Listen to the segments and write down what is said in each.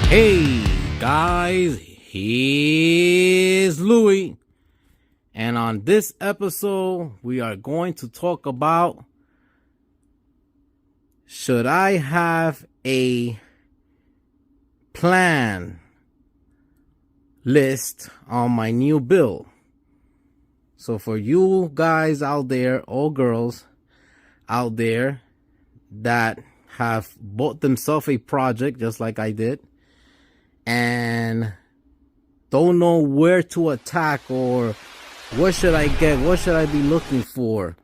Hey guys, here's Louie, and on this episode we are going to talk about, should I have a plan list on my new build? So for you guys out there, or girls out there that have bought themselves a project just like I did and don't know where to attack, or what should I get, what should I be looking for,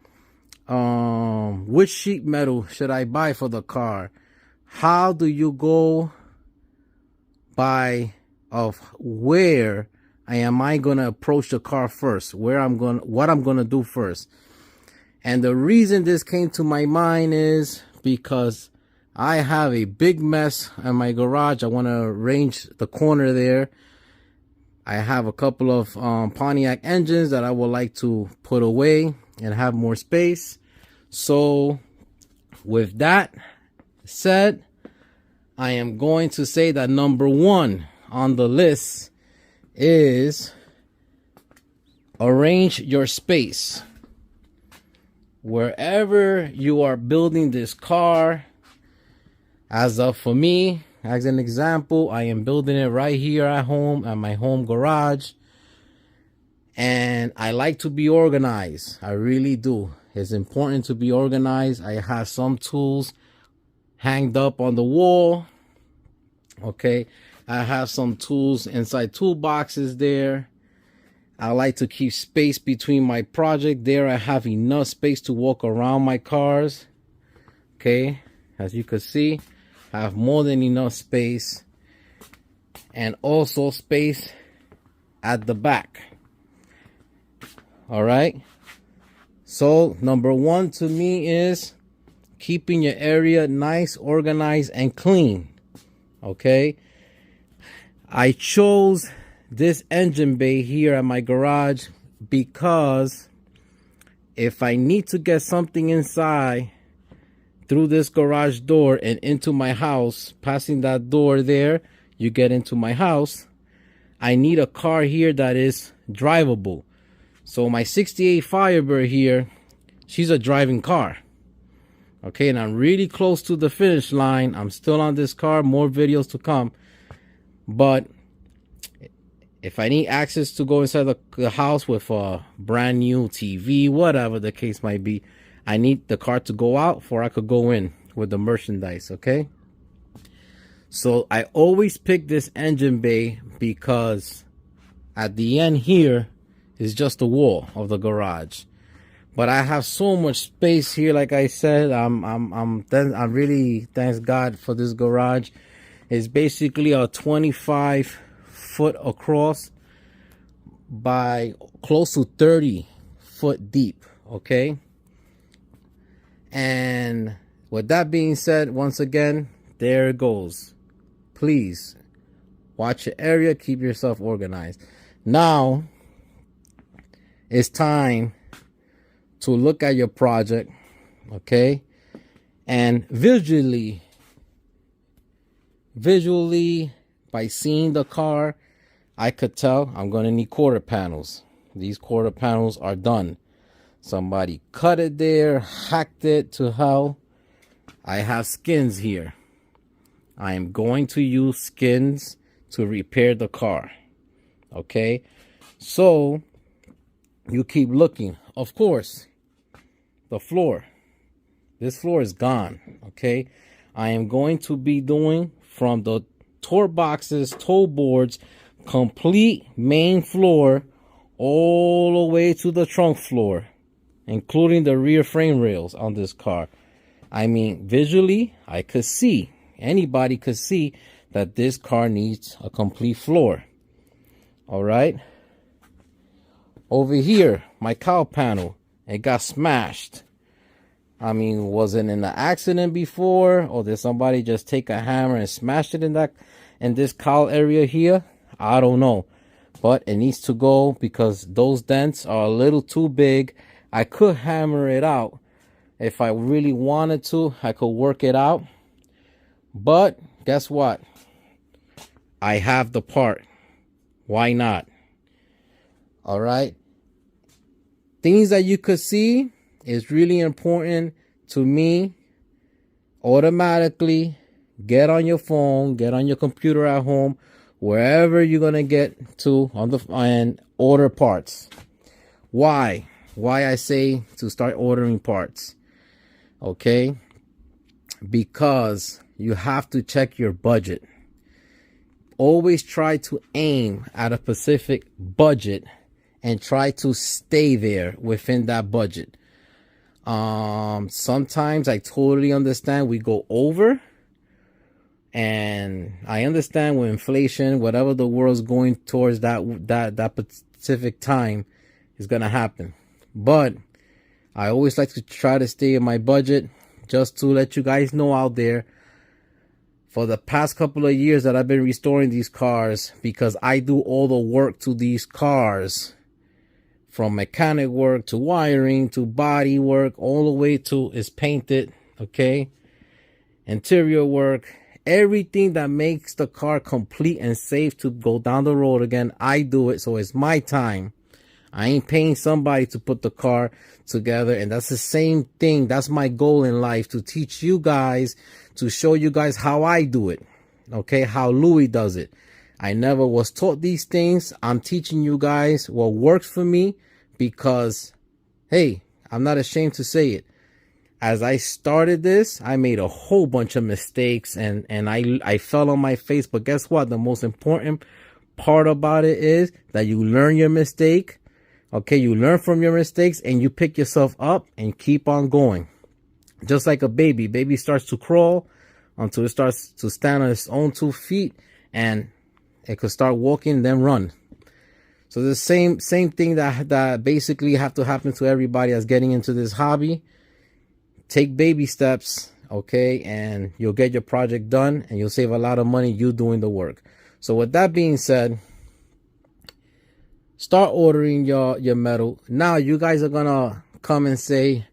which sheet metal should I buy for the car, how do you go by of where am I gonna approach the car first, what I'm gonna do first. And the reason this came to my mind is because I have a big mess in my garage. I want to arrange the corner there. I have a couple of Pontiac engines that I would like to put away and have more space. So with that said, I am going to say that number one on the list is arrange your space. Wherever you are building this car, as of for me, as an example, I am building it right here at home, at my home garage. And I like to be organized. I really do. It's important to be organized. I have some tools hanged up on the wall. Okay. I have some tools inside toolboxes there. I like to keep space between my project. There I have enough space to walk around my cars. Okay. As you can see, I have more than enough space, and also space at the back. All right. So number one to me is keeping your area nice, organized, and clean. Okay. I chose this engine bay here at my garage because if I need to get something inside through this garage door and into my house, passing that door there, you get into my house, I need a car here that is drivable. So my 68 Firebird here, she's a driving car. Okay, and I'm really close to the finish line. I'm still on this car, more videos to come. But if I need access to go inside the house with a brand new TV, whatever the case might be, I need the car to go out before I could go in with the merchandise. Okay. So I always pick this engine bay because at the end here is just the wall of the garage. But I have so much space here. Like I said, I'm really, thanks God for this garage. It's basically a 25 foot across by close to 30 foot deep. Okay. And with that being said, once again, there it goes. Please watch your area, keep yourself organized. Now it's time to look at your project, okay? And visually, by seeing the car, I could tell I'm going to need quarter panels. These quarter panels are done. Somebody cut it there, hacked it to hell. I have skins here. I am going to use skins to repair the car. Okay? So, you keep looking. Of course, the floor. This floor is gone. Okay? I am going to be doing from the toe boxes, toe boards, complete main floor, all the way to the trunk floor, including the rear frame rails on this car. I mean, visually, I could see, anybody could see that this car needs a complete floor. All right. Over here, my cowl panel, it got smashed. I mean, was it in an accident before, or did somebody just take a hammer and smash it in this cowl area here? I don't know, but it needs to go because those dents are a little too big. I could hammer it out. If I really wanted to, I could work it out. But guess what? I have the part. Why not? All right. Things that you could see is really important to me. Automatically get on your phone, get on your computer at home, wherever you're going to get to on the and order parts. Why I say to start ordering parts? Okay? Because you have to check your budget. Always try to aim at a specific budget and try to stay there within that budget. Sometimes I totally understand we go over, and I understand with inflation, whatever the world's going towards, that specific time is gonna happen. But I always like to try to stay in my budget. Just to let you guys know out there, for the past couple of years that I've been restoring these cars, because I do all the work to these cars, from mechanic work to wiring to body work, all the way to is painted, okay, interior work, everything that makes the car complete and safe to go down the road again, I do it. So it's my time. I ain't paying somebody to put the car together. And that's the same thing. That's my goal in life, to teach you guys, to show you guys how I do it. Okay, how Louis does it. I never was taught these things. I'm teaching you guys what works for me, because, hey, I'm not ashamed to say it. As I started this, I made a whole bunch of mistakes, and I fell on my face. But guess what? The most important part about it is that you learn your mistake. Okay, you learn from your mistakes and you pick yourself up and keep on going. Just like a baby. Baby starts to crawl until it starts to stand on its own 2 feet, and it could start walking, then run. So the same thing that basically have to happen to everybody that's getting into this hobby. Take baby steps, okay, and you'll get your project done, and you'll save a lot of money you doing the work. So with that being said, start ordering your metal. Now you guys are gonna come and say,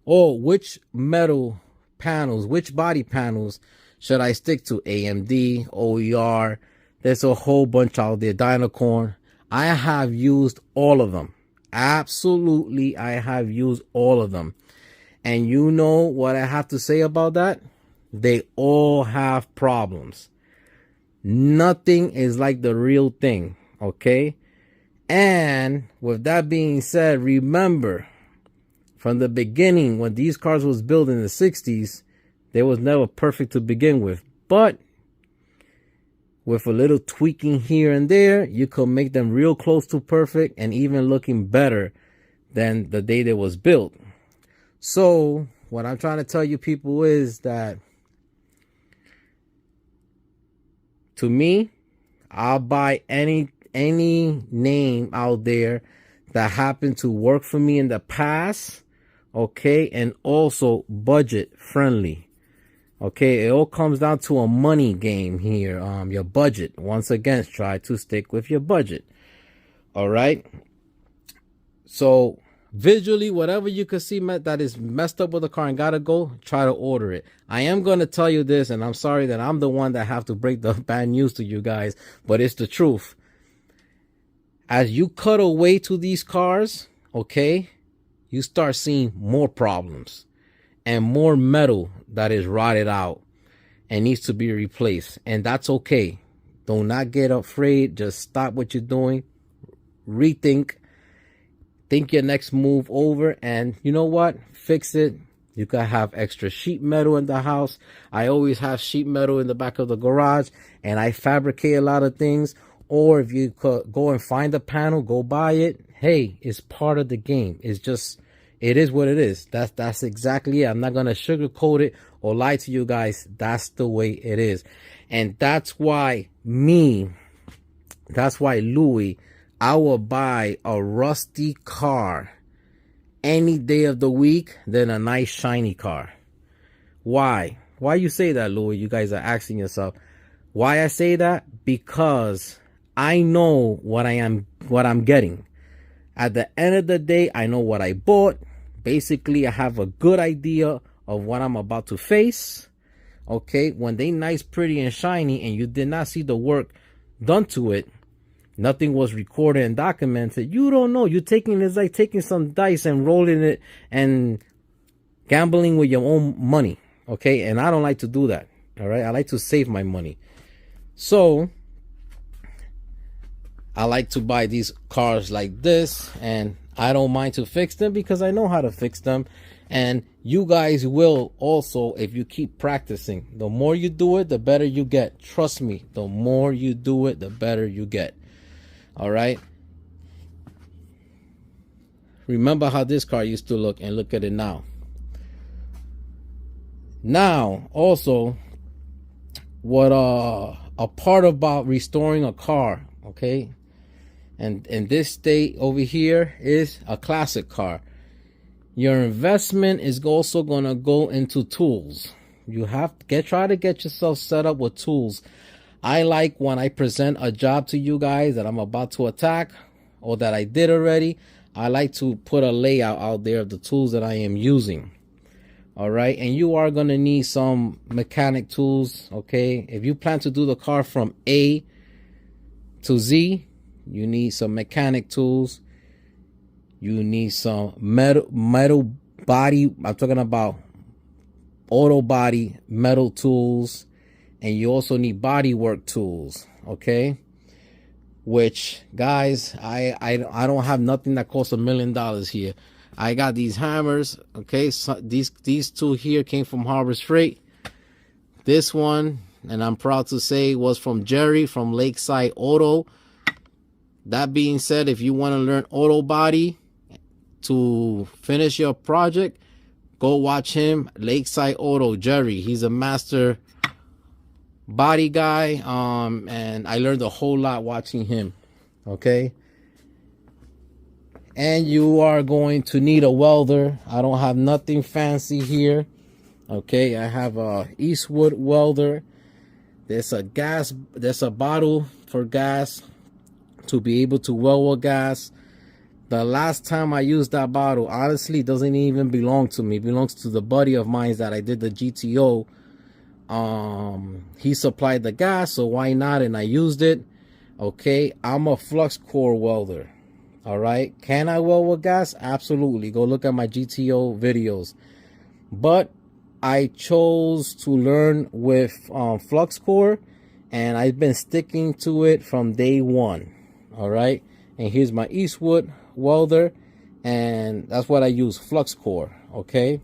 oh, which metal panels, which body panels should I stick to? AMD, OER, there's a whole bunch out there, Dynacorn. I have used all of them. Absolutely, I have used all of them. And you know what I have to say about that? They all have problems. Nothing is like the real thing, okay? And with that being said, remember, from the beginning, when these cars was built in the 60s, they was never perfect to begin with. But with a little tweaking here and there, you could make them real close to perfect, and even looking better than the day they was built. So what I'm trying to tell you people is that, to me, I'll buy any name out there that happened to work for me in the past, okay, and also budget friendly. Okay, it all comes down to a money game here. Your budget. Once again, try to stick with your budget. All right. So visually, whatever you can see that is messed up with the car and gotta go, try to order it. I am going to tell you this, and I'm sorry that I'm the one that have to break the bad news to you guys, but it's the truth. As you cut away to these cars, okay, you start seeing more problems and more metal that is rotted out and needs to be replaced. And that's okay. Do not get afraid. Just stop what you're doing. Rethink. Think your next move over, and you know what? Fix it. You can have extra sheet metal in the house. I always have sheet metal in the back of the garage, and I fabricate a lot of things. Or if you could go and find a panel, go buy it. Hey, it's part of the game. It's just, it is what it is. That's exactly it. I'm not gonna sugarcoat it or lie to you guys. That's the way it is. And that's why Louis, I will buy a rusty car any day of the week than a nice shiny car. Why? Why you say that, Louis? You guys are asking yourself. Why I say that? Because I know what I'm getting. At the end of the day, I know what I bought. Basically, I have a good idea of what I'm about to face. okay, when they nice, pretty, and shiny, and you did not see the work done to it, nothing was recorded and documented, you don't know. You're taking, it's like taking some dice and rolling it and gambling with your own money, okay? And I don't like to do that, all right? I like to save my money. So I like to buy these cars like this, and I don't mind to fix them because I know how to fix them. And you guys will also, if you keep practicing. The more you do it, the better you get. Trust me, the more you do it, the better you get. All right? Remember how this car used to look, and look at it now. Now, also, what a part about restoring a car, okay? And in this state over here is a classic car. Your investment is also gonna go into tools. You have to try to get yourself set up with tools. I like when I present a job to you guys that I'm about to attack or that I did already, I like to put a layout out there of the tools that I am using. All right, and you are gonna need some mechanic tools, okay? If you plan to do the car from A to Z, you need some mechanic tools. You need some metal body. I'm talking about auto body metal tools, and you also need body work tools, okay? Which, guys, I don't have nothing that costs $1 million here. I got these hammers, okay? So these two here came from Harbors Freight. This one, and I'm proud to say, was from Jerry from Lakeside Auto. That being said, if you want to learn auto body to finish your project, go watch him, Lakeside Auto, Jerry. He's a master body guy, and I learned a whole lot watching him, okay? And you are going to need a welder. I don't have nothing fancy here, okay? I have a Eastwood welder. There's a bottle for gas to be able to weld with gas. The last time I used that bottle, honestly, doesn't even belong to me. It belongs to the buddy of mine that I did the GTO. He supplied the gas, so why not? And I used it. Okay, I'm a flux core welder. All right, can I weld with gas? Absolutely. Go look at my GTO videos. But I chose to learn with flux core, and I've been sticking to it from day one. All right, and here's my Eastwood welder, and that's what I use, flux core. Okay,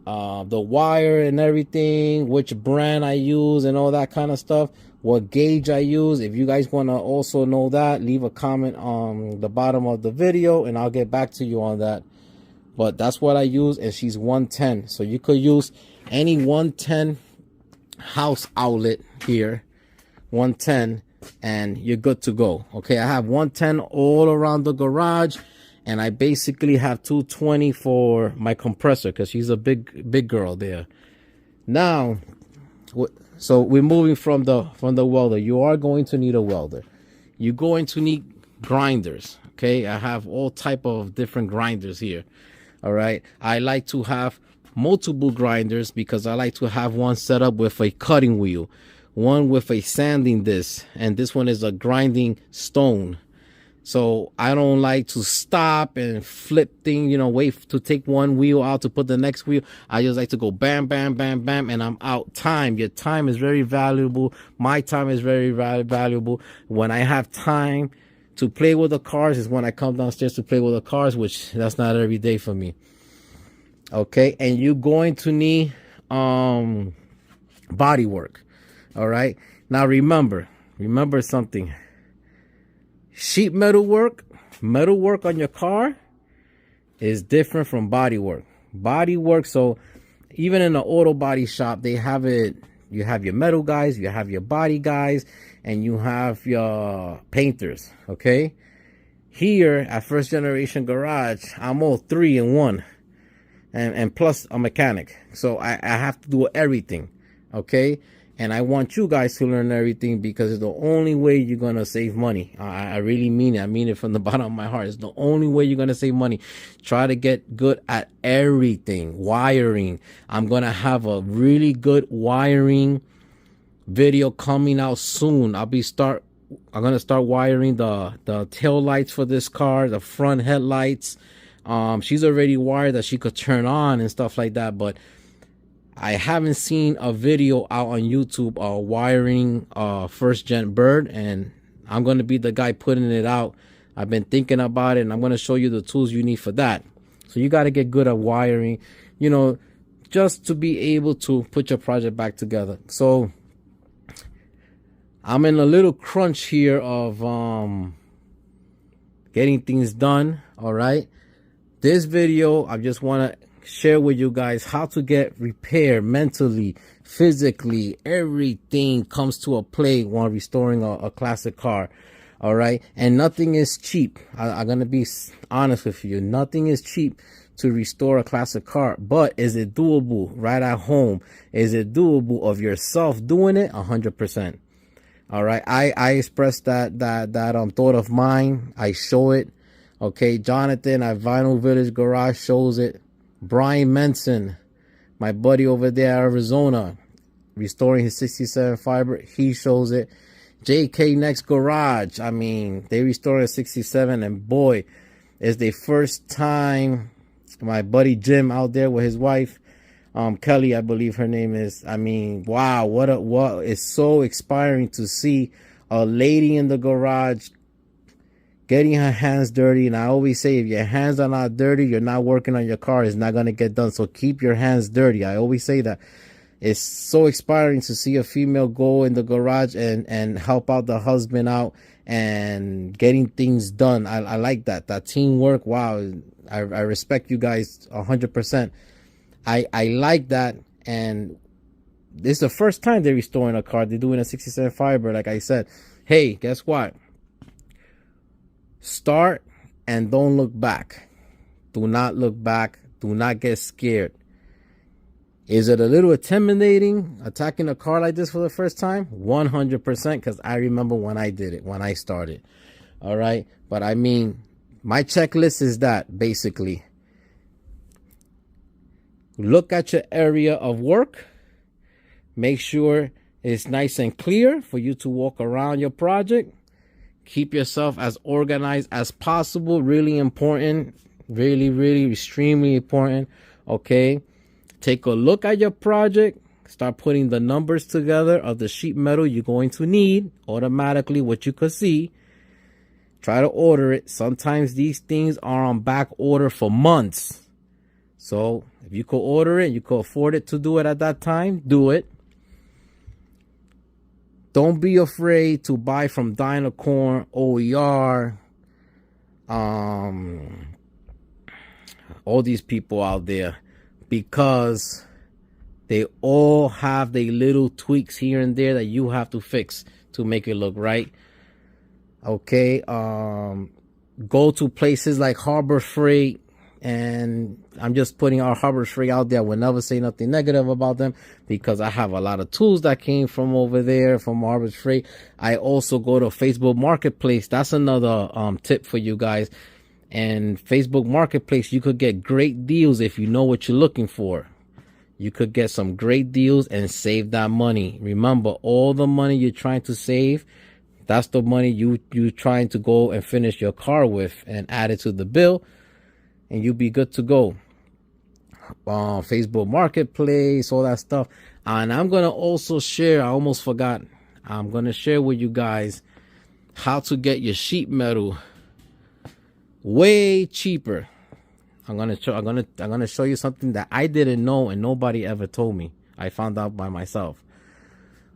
the wire and everything, which brand I use and all that kind of stuff, what gauge I use. If you guys want to also know that, leave a comment on the bottom of the video and I'll get back to you on that. But that's what I use, and she's 110, so you could use any 110 house outlet here, 110, and you're good to go. Okay, I have 110 all around the garage, and I basically have 220 for my compressor because she's a big girl there. Now, so we're moving from the welder. You are going to need a welder. You're going to need grinders. Okay, I have all type of different grinders here. All right, I like to have multiple grinders because I like to have one set up with a cutting wheel, one with a sanding disc, and this one is a grinding stone. So I don't like to stop and flip thing, you know, wait to take one wheel out to put the next wheel. I just like to go bam, bam, bam, bam, and I'm out. Time, your time is very valuable. My time is very valuable. When I have time to play with the cars is when I come downstairs to play with the cars, which that's not every day for me. Okay, and you're going to need body work. All right, now remember something. Sheet metal work on your car is different from body work. Body work, so even in an auto body shop, they have it. You have your metal guys, you have your body guys, and you have your painters. Okay, here at First Generation Garage, I'm all 3 in 1, and plus a mechanic. So I have to do everything. Okay, And I want you guys to learn everything, because it's the only way you're going to save money. I really mean it. I mean it from the bottom of my heart. It's the only way you're going to save money. Try to get good at everything. Wiring. I'm going to have a really good wiring video coming out soon. I'm going to start wiring the tail lights for this car, the front headlights. She's already wired that she could turn on and stuff like that, but I haven't seen a video out on YouTube wiring first gen Bird, and I'm going to be the guy putting it out. I've been thinking about it, and I'm going to show you the tools you need for that. So you got to get good at wiring, you know, just to be able to put your project back together. So I'm in a little crunch here of getting things done. All right. This video, I just want to share with you guys how to get repair mentally, physically. Everything comes to a play while restoring a classic car. All right. And nothing is cheap. I'm going to be honest with you. Nothing is cheap to restore a classic car. But is it doable right at home? Is it doable of yourself doing it? 100%. All right. I expressed that thought of mine. I show it. Okay. Jonathan at Vinyl Village Garage shows it. Brian Menson, my buddy over there, Arizona, restoring his 67 Fiber, he shows it. JK Next Garage, I mean, they restored a 67, and boy, it's the first time. My buddy Jim out there with his wife, Kelly, I believe her name is. I mean, wow, what it's so inspiring to see a lady in the garage getting her hands dirty. And I always say, if your hands are not dirty, you're not working on your car. It's not going to get done. So keep your hands dirty. I always say that. It's so inspiring to see a female go in the garage and help out the husband out and getting things done. I like that. That teamwork. Wow. I respect you guys 100%. I like that. And this is the first time they're restoring a car. They're doing a 67 Fiber. Like I said, hey, guess what? Start and don't look back. Do not look back. Do not get scared. Is it a little intimidating attacking a car like this for the first time? 100%, because I remember when I did it, when I started. All right. But I mean, my checklist is that basically. Look at your area of work. Make sure it's nice and clear for you to walk around your project. Keep yourself as organized as possible. Really important. Really, really extremely important. Okay. Take a look at your project. Start putting the numbers together of the sheet metal you're going to need. Automatically what you could see. Try to order it. Sometimes these things are on back order for months. So if you could order it, you could afford it to do it at that time, do it. Don't be afraid to buy from Dynacorn, OER, all these people out there, because they all have their little tweaks here and there that you have to fix to make it look right. Okay. Go to places like Harbor Freight. And I'm just putting our Harbor Freight out there. I will never say nothing negative about them, because I have a lot of tools that came from over there, from Harbor Freight. I also go to Facebook Marketplace. That's another tip for you guys. And Facebook Marketplace, you could get great deals if you know what you're looking for. You could get some great deals and save that money. Remember, all the money you're trying to save, that's the money you're trying to go and finish your car with and add it to the bill. And you'll be good to go. Facebook Marketplace, all that stuff. And I'm going to also share, I almost forgot, I'm going to share with you guys how to get your sheet metal way cheaper. I'm going to show you something that I didn't know and nobody ever told me. I found out by myself.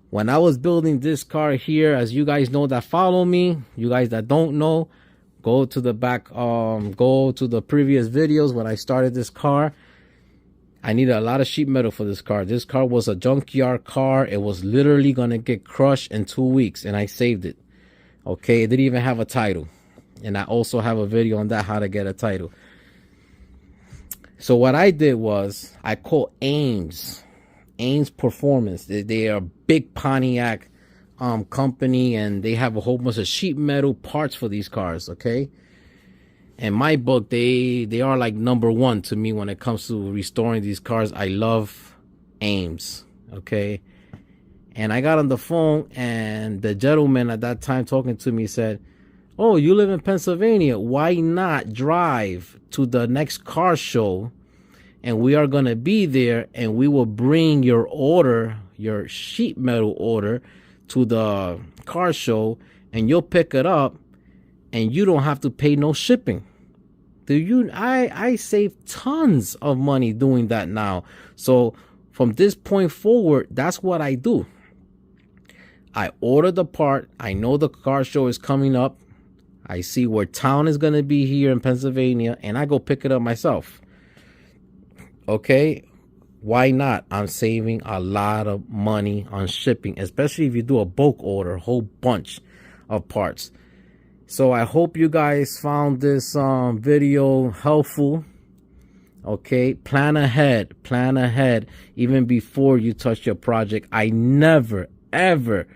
When I was building this car here, as you guys know that follow me, you guys that don't know, go to the back, go to the previous videos when I started this car. I needed a lot of sheet metal for this car. This car was a junkyard car. It was literally going to get crushed in 2 weeks, and I saved it. Okay, it didn't even have a title. And I also have a video on that, how to get a title. So what I did was I called Ames. Ames Performance. They are a big Pontiac company, and they have a whole bunch of sheet metal parts for these cars, okay? In my book, they are like number one to me when it comes to restoring these cars. I love Ames, okay? And I got on the phone, and the gentleman at that time talking to me said, "Oh, you live in Pennsylvania. Why not drive to the next car show? And we are going to be there, and we will bring your order, your sheet metal order, to the car show, and you'll pick it up, and you don't have to pay no shipping." I save tons of money doing that now. So from this point forward, that's what I do. I order the part. I know the car show is coming up. I see where town is going to be here in Pennsylvania, and I go pick it up myself. Okay? Why not? I'm saving a lot of money on shipping, especially if you do a bulk order, a whole bunch of parts. So I hope you guys found this video helpful. Okay? Plan ahead, even before you touch your project. I never, ever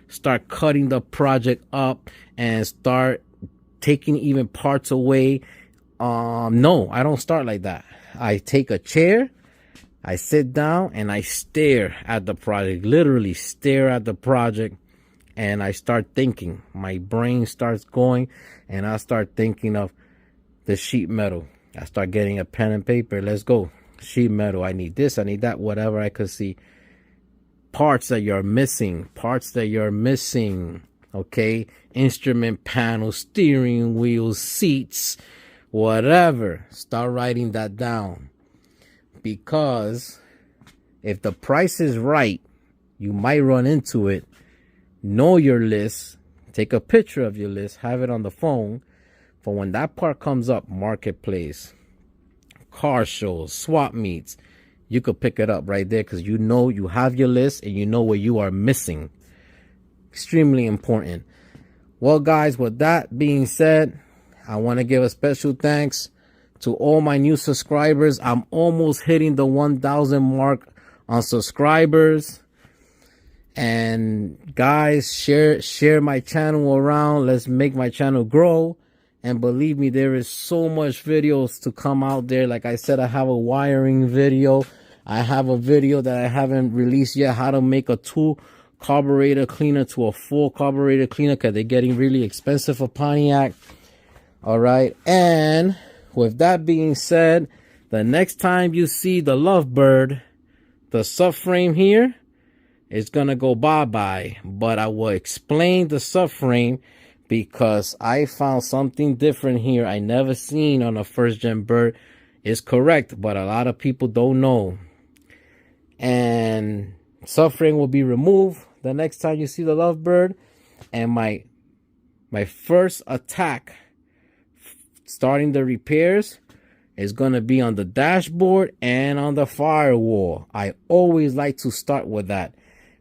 start cutting the project up and start taking even parts away. No, I don't start like that. I take a chair, I sit down, and I stare at the project, literally stare at the project, and I start thinking. My brain starts going, and I start thinking of the sheet metal. I start getting a pen and paper. Let's go. Sheet metal. I need this, I need that, whatever I could see. Parts that you're missing, okay? Instrument panel, steering wheel, seats, whatever. Start writing that down, because if the price is right, you might run into it. Know your list. Take a picture of your list, have it on the phone for when that part comes up. Marketplace, car shows, swap meets, you could pick it up right there, because you know you have your list and you know what you are missing. Extremely important. Well, guys, with that being said, I want to give a special thanks to all my new subscribers. I'm almost hitting the 1,000 mark on subscribers. And guys, share my channel around. Let's make my channel grow. And believe me, there is so much videos to come out there. Like I said, I have a wiring video. I have a video that I haven't released yet, how to make a 2 carburetor cleaner to a 4 carburetor cleaner, because they're getting really expensive for Pontiac. All right. And with that being said, the next time you see the Lovebird, the subframe here is going to go bye-bye. But I will explain the subframe, because I found something different here I never seen on a first-gen bird. Is correct, but a lot of people don't know. And subframe will be removed the next time you see the Lovebird. And my first attack starting the repairs is going to be on the dashboard and on the firewall. I always like to start with that,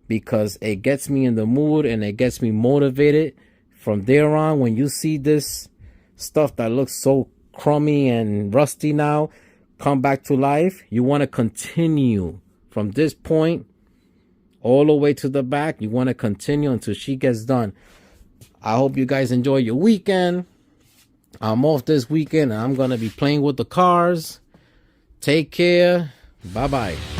because it gets me in the mood and it gets me motivated. From there on, when you see this stuff that looks so crummy and rusty now come back to life, you want to continue from this point all the way to the back. You want to continue until she gets done. I hope you guys enjoy your weekend. I'm off this weekend, and I'm going to be playing with the cars. Take care. Bye-bye.